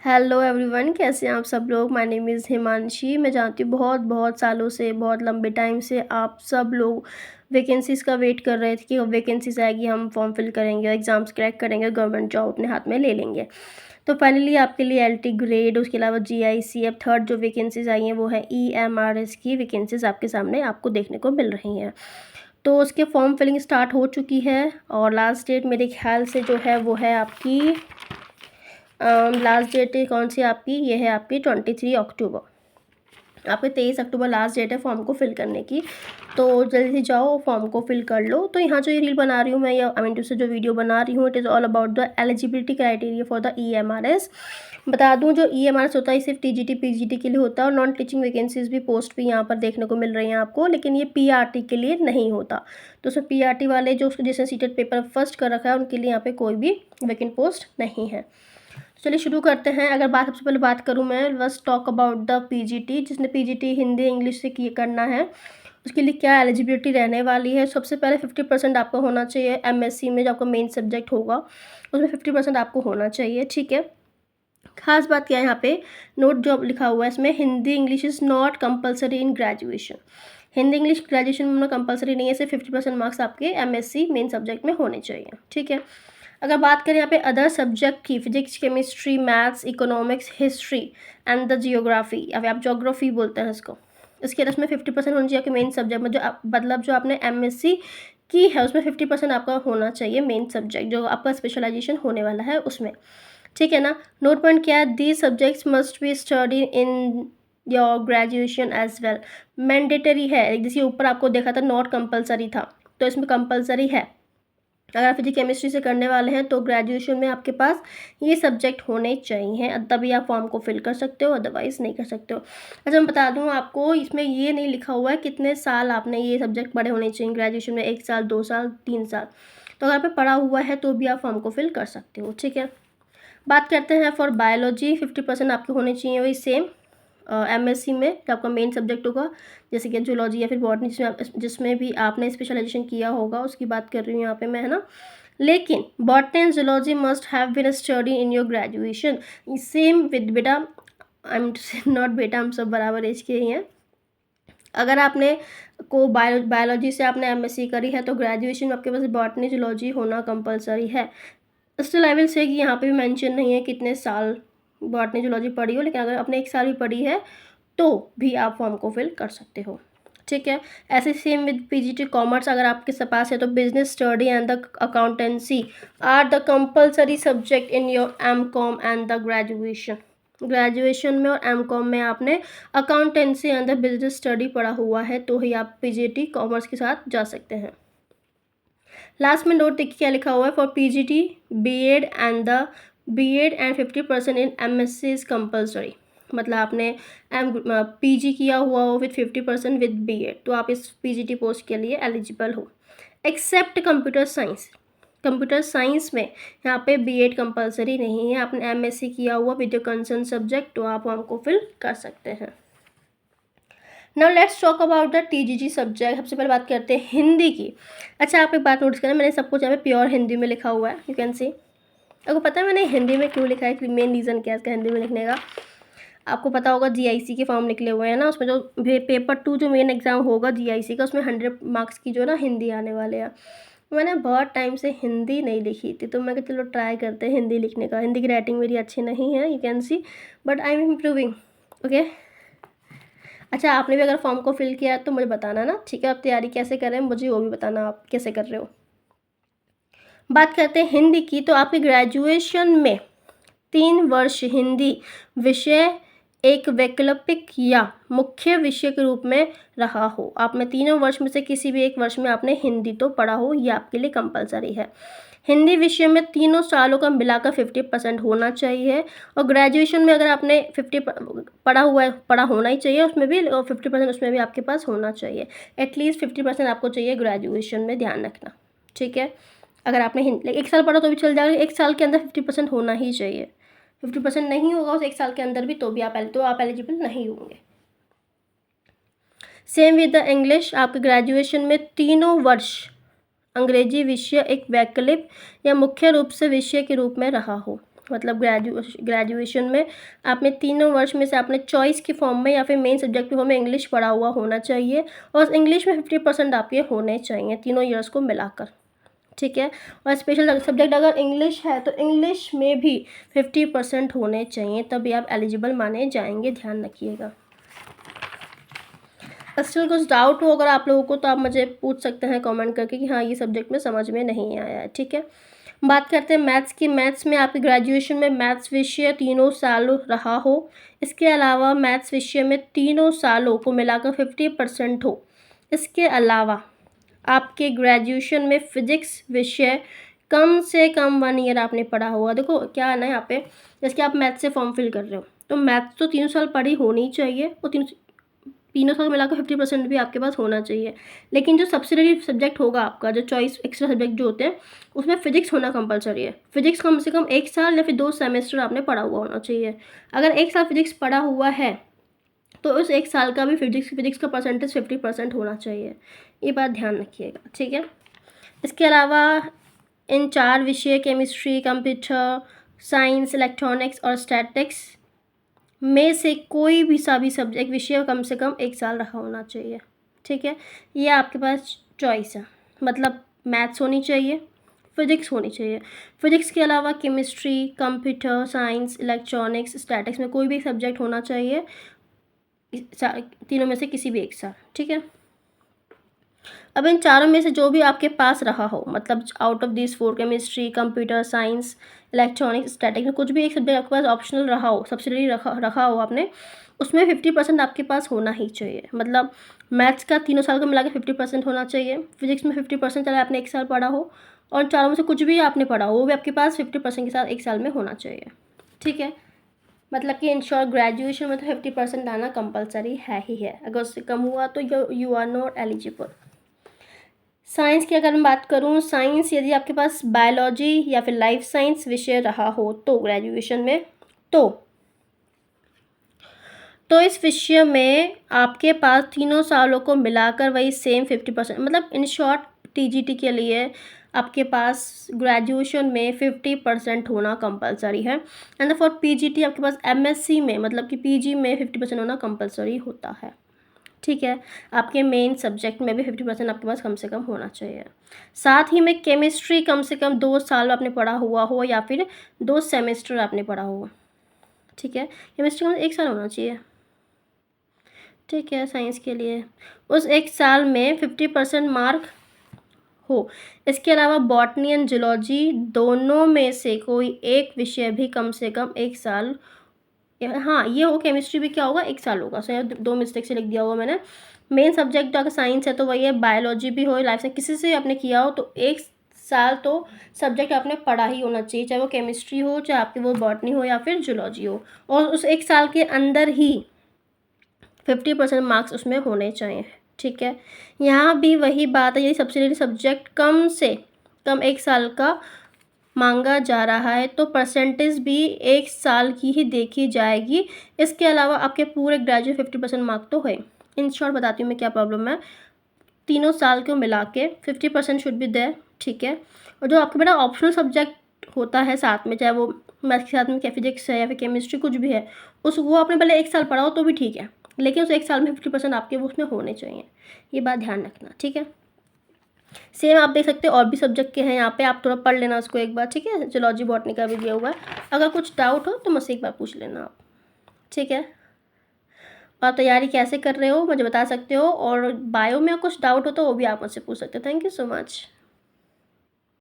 Hello everyone, कैसे हैं आप सब लोग। My name is Himanshi. मैं जानती हूँ बहुत बहुत सालों से, बहुत लंबे टाइम से आप सब लोग वैकेंसीज़ का वेट कर रहे थे कि वैकेंसीज़ आएगी, हम फॉर्म फिल करेंगे, एग्ज़ाम्स क्रैक करेंगे, गवर्नमेंट जॉब अपने हाथ में ले लेंगे। तो फाइनली आपके लिए एलटी ग्रेड, उसके अलावा जीआईसी, अब थर्ड जो वैकेंसीज़ आई हैं वो है ईएमआरएस की वैकेंसीज़ आपके सामने आपको देखने को मिल रही हैं। तो उसके फॉर्म फिलिंग स्टार्ट हो चुकी है और लास्ट डेट मेरे ख्याल से जो है वो है आपकी लास्ट डेट कौन सी आपकी, ये है आपकी 23 अक्टूबर। आपके 23 अक्टूबर लास्ट डेट है फॉर्म को फिल करने की। तो जल्दी से जाओ फॉर्म को फिल कर लो। तो यहाँ जो ये रील बना रही हूँ मैं, या से जो वीडियो बना रही हूँ, it is all about the eligibility criteria for the EMRS. बता दूँ, जो ईएमआरएस होता है सिर्फ टीजीटी पीजीटी के लिए होता है और नॉन टीचिंग वैकेंसीज भी पोस्ट भी यहाँ पर देखने को मिल रही हैं आपको, लेकिन ये पीआरटी के लिए नहीं होता। तो उसमें पीआरटी वाले जो जिसने सीटेड पेपर फर्स्ट कर रखा है उनके लिए यहाँ पे कोई भी वैकेंट पोस्ट नहीं है। चलिए शुरू करते हैं। अगर बात सबसे पहले बात करूं मैं, बस टॉक अबाउट द पीजीटी। जिसने पीजीटी हिंदी इंग्लिश से करना है उसके लिए क्या एलिजिबिलिटी रहने वाली है। सबसे पहले 50% आपका होना चाहिए एमएससी में, जो आपका मेन सब्जेक्ट होगा उसमें 50% आपको होना चाहिए, ठीक है। खास बात क्या है यहाँ पे, नोट जो लिखा हुआ है इसमें, Hindi English is not compulsory in graduation. Hindi English graduation में कंपलसरी नहीं है, सिर्फ 50% मार्क्स आपके एमएससी मेन सब्जेक्ट में होने चाहिए, ठीक है। अगर बात करें यहाँ पे अदर सब्जेक्ट की, physics chemistry maths economics history and the geography, या फिर आप जोग्राफी बोलते हैं इसको, इसके उसमें 50% होना चाहिए आपके मेन सब्जेक्ट में। जो मतलब जो आपने एमएससी की है उसमें 50% आपका होना चाहिए मेन सब्जेक्ट, जो आपका स्पेशलाइजेशन होने वाला है उसमें, ठीक है ना। नोट पॉइंट क्या है, these subjects must be study in your graduation as well. Mandatory है, जिसके ऊपर आपको देखा था नॉट कंपलसरी था, तो इसमें कंपलसरी है। अगर आप फिजिक्स केमिस्ट्री से करने वाले हैं तो ग्रेजुएशन में आपके पास ये सब्जेक्ट होने चाहिए, तभी आप फॉर्म को फिल कर सकते हो, अदरवाइज़ नहीं कर सकते हो। अच्छा मैं बता दूं आपको, इसमें ये नहीं लिखा हुआ है कितने साल आपने ये सब्जेक्ट पढ़े होने चाहिए ग्रेजुएशन में, 1 साल 2 साल 3 साल। तो अगर आप पे पढ़ा हुआ है तो भी आप फॉर्म को फिल कर सकते हो, ठीक है। बात करते हैं फॉर बायोलॉजी, 50% आपके होने चाहिए वही सेम एमएससी में, जो आपका मेन सब्जेक्ट होगा, जैसे कि जूलॉजी या फिर बॉटनी, जिसमें भी आपने स्पेशलाइजेशन किया होगा उसकी बात कर रही हूँ यहाँ पे मैं, है ना। लेकिन botany and zoology must have been study in your graduation. Same with बेटा, आई एम नॉट बेटा, हम सब बराबर एज के ही हैं। अगर आपने को बायोलॉजी से आपने एमएससी करी है तो ग्रेजुएशन में आपके पास बॉटनी जूलॉजी होना कंपलसरी है। स्टिल आई विल से कि यहाँ पे भी मेंशन नहीं है कितने साल बॉटनी जूलॉजी पढ़ी हो, लेकिन अगर आपने 1 साल भी पढ़ी है तो भी आप फॉर्म को फिल कर सकते हो, ठीक है। ऐसे सेम विद पीजीटी कॉमर्स अगर आपके पास है तो business study and the accountancy are the compulsory subject in your MCom and the graduation. Graduation में और एमकॉम में आपने accountancy and the business study पढ़ा हुआ है तो ही आप पीजीटी कॉमर्स के साथ जा सकते हैं। लास्ट में नोट देखिए क्या लिखा हुआ है, for PGT BEd and 50% in MSc is compulsory. मतलब आपने पीजी किया हुआ हो विद 50% विद बीएड, तो आप इस पीजीटी पोस्ट के लिए एलिजिबल हो, except computer science. Computer science में यहाँ पे बीएड कंपलसरी नहीं है, आपने एमएससी किया हुआ विद योर कंसर्न सब्जेक्ट तो आप हमको फिल कर सकते हैं। Now let's talk about the TGT subject. सबसे पहले बात करते हैं हिंदी की। अच्छा आप एक बात नोटिस करना, मैंने सब कुछ यहाँ पे प्योर हिंदी में लिखा हुआ है, यू कैन सी। आपको पता है मैंने हिंदी में क्यों लिखा है, मेन रीज़न क्या है इसका हिंदी में लिखने का। आपको पता होगा जीआईसी के फॉर्म निकले हुए हैं ना, उसमें जो पेपर 2 जो मेन एग्जाम होगा जीआईसी का, उसमें 100 मार्क्स की जो है ना हिंदी आने वाले हैं। मैंने बहुत टाइम से हिंदी नहीं लिखी थी तो मैं कहा चलो ट्राई करते हैं हिंदी लिखने का। हिंदी की राइटिंग मेरी अच्छी नहीं है, you can see, but I am improving, okay. अच्छा आपने भी अगर फॉर्म को फिल किया है तो मुझे बताना ना, ठीक है। आप तैयारी कैसे कर रहे हैं मुझे वो भी बताना, आप कैसे कर रहे हो। बात करते हैं हिंदी की, तो आपके ग्रेजुएशन में 3 वर्ष हिंदी विषय एक वैकल्पिक या मुख्य विषय के रूप में रहा हो। आपने तीनों वर्ष में से किसी भी एक वर्ष में आपने हिंदी तो पढ़ा हो, ये आपके लिए कंपलसरी है। हिंदी विषय में तीनों सालों का मिलाकर 50% होना चाहिए, और ग्रेजुएशन में अगर आपने 50 पढ़ा हुआ है, पढ़ा होना ही चाहिए उसमें भी, और 50% उसमें भी आपके पास होना चाहिए। एटलीस्ट 50% आपको चाहिए ग्रेजुएशन में, ध्यान रखना, ठीक है। अगर आपने हिंदी 1 साल पढ़ा तो भी चल जाएगा, 1 साल के अंदर 50% होना ही चाहिए। 50% नहीं होगा उस 1 साल के अंदर भी तो भी आप एलिजिबल नहीं होंगे। सेम विद द इंग्लिश, आपके ग्रेजुएशन में तीनों वर्ष अंग्रेजी विषय एक वैकल्पिक या मुख्य रूप से विषय के रूप में रहा हो। मतलब ग्रेजुएशन में आपने तीनों वर्ष में से आपने चॉइस के फॉर्म में या फिर मेन सब्जेक्ट के फॉर्म में इंग्लिश पढ़ा हुआ होना चाहिए, और इंग्लिश में 50% आपके होने चाहिए तीनों ईयर्स को मिलाकर, ठीक है। और स्पेशल सब्जेक्ट अगर इंग्लिश है तो इंग्लिश में भी 50% होने चाहिए, तभी आप एलिजिबल माने जाएंगे, ध्यान रखिएगा। स्टिल कुछ डाउट हो अगर आप लोगों को तो आप मुझे पूछ सकते हैं कमेंट करके कि हाँ ये सब्जेक्ट में समझ में नहीं आया है, ठीक है। बात करते हैं मैथ्स की। मैथ्स में आपके ग्रेजुएशन में मैथ्स विषय तीनों साल रहा हो, इसके अलावा मैथ्स विषय में तीनों सालों को मिलाकर 50% हो, इसके अलावा आपके ग्रेजुएशन में फिजिक्स विषय कम से कम 1 ईयर आपने पढ़ा होगा। देखो क्या है ना, यहाँ पे जैसे आप मैथ्स से फॉर्म फिल कर रहे हो तो मैथ्स तो 3 साल पढ़ी होनी चाहिए, और तीनों साल मिलाकर 50% भी आपके पास होना चाहिए। लेकिन जो सब्सिडरी सब्जेक्ट होगा आपका, जो चॉइस एक्स्ट्रा सब्जेक्ट जो होते हैं, उसमें फिजिक्स होना कंपलसरी है। फिजिक्स कम से कम 1 साल या फिर 2 सेमेस्टर आपने पढ़ा हुआ होना चाहिए। अगर 1 साल फिजिक्स पढ़ा हुआ है तो उस 1 साल का भी फिजिक्स का परसेंटेज 50% होना चाहिए, ये बात ध्यान रखिएगा, ठीक है। इसके अलावा इन 4 विषय केमिस्ट्री, कंप्यूटर साइंस, इलेक्ट्रॉनिक्स और स्टैटिक्स में से कोई भी सभी सब्जेक्ट विषय कम से कम 1 साल रखा होना चाहिए, ठीक है। ये आपके पास चॉइस है, मतलब मैथ्स होनी चाहिए, फिजिक्स होनी चाहिए। फिजिक्स के अलावा chemistry, computer science, electronics, statics में कोई भी सब्जेक्ट होना चाहिए, तीनों में से किसी भी 1 साल, ठीक है। अब इन चारों में से जो भी आपके पास रहा हो, मतलब out of this 4 chemistry, computer science, electronics, statics में कुछ भी एक सब्जेक्ट आपके पास ऑप्शनल रहा हो, सब्सिडरी रखा हो आपने, उसमें 50% आपके पास होना ही चाहिए। मतलब मैथ्स का तीनों साल का मिला के 50% होना चाहिए, फिजिक्स में 50% चाहे आपने 1 साल पढ़ा हो, और चारों में से कुछ भी आपने पढ़ा हो वो भी आपके पास 50% के साथ 1 साल में होना चाहिए, ठीक है। मतलब कि इन शॉर्ट ग्रेजुएशन में तो 50% आना कंपलसरी है ही है, अगर उससे कम हुआ तो you are not eligible. Science की अगर मैं बात करूँ, साइंस यदि आपके पास बायोलॉजी या फिर लाइफ साइंस विषय रहा हो तो ग्रेजुएशन में, तो इस विषय में आपके पास तीनों सालों को मिलाकर वही सेम 50%, मतलब इन शॉर्ट टीजीटी के लिए आपके पास ग्रेजुएशन में 50% होना कंपलसरी है, एंड फॉर पीजीटी आपके पास एमएससी में, मतलब कि पीजी में 50% होना कंपलसरी होता है, ठीक है। आपके मेन सब्जेक्ट में भी 50% आपके पास कम से कम होना चाहिए। साथ ही में केमिस्ट्री कम से कम 2 साल आपने पढ़ा हुआ हो या फिर 2 सेमेस्टर आपने पढ़ा हो, ठीक है। केमिस्ट्री में 1 साल होना चाहिए, ठीक है। साइंस के लिए उस 1 साल में 50% मार्क हो। इसके अलावा बॉटनी एंड जूलॉजी दोनों में से कोई एक विषय भी कम से कम 1 साल, हाँ ये हो, केमिस्ट्री भी क्या होगा 1 साल होगा, सो 2 मिस्टेक से लिख दिया होगा मैंने। मेन सब्जेक्ट अगर साइंस है तो वही है, बायोलॉजी भी हो, लाइफ साइंस किसी से आपने किया हो तो 1 साल तो सब्जेक्ट आपने पढ़ा ही होना चाहिए, चाहे वो केमिस्ट्री हो, चाहे आपकी वो बॉटनी हो या फिर जूलॉजी हो, और उस 1 साल के अंदर ही 50% मार्क्स उसमें होने चाहिए, ठीक है। यहाँ भी वही बात है, यदि सब्सिडरी सब्जेक्ट कम से कम 1 साल का मांगा जा रहा है तो परसेंटेज भी 1 साल की ही देखी जाएगी। इसके अलावा आपके पूरे ग्रेजुएट 50% मार्क तो है। इन शॉर्ट बताती हूँ मैं क्या प्रॉब्लम है, तीनों साल को मिला के 50% शुड बी देयर, ठीक है। और जो आपके बेटा ऑप्शनल सब्जेक्ट होता है साथ में, चाहे वो मैथ के साथ में फिजिक्स है या फिर केमिस्ट्री कुछ भी है, वो आपने पहले 1 साल पढ़ा हो तो भी ठीक है, लेकिन उस 1 साल में 50% आपके उसमें होने चाहिए, ये बात ध्यान रखना, ठीक है। सेम आप देख सकते हो और भी सब्जेक्ट के हैं यहाँ पे, आप थोड़ा पढ़ लेना उसको एक बार, ठीक है। जूलॉजी बॉटनी का भी दिया हुआ है, अगर कुछ डाउट हो तो मुझसे एक बार पूछ लेना आप, ठीक है। और तैयारी कैसे कर रहे हो मुझे बता सकते हो, और बायो में कुछ डाउट हो तो वो भी आप मुझसे पूछ सकते हो। Thank you so much.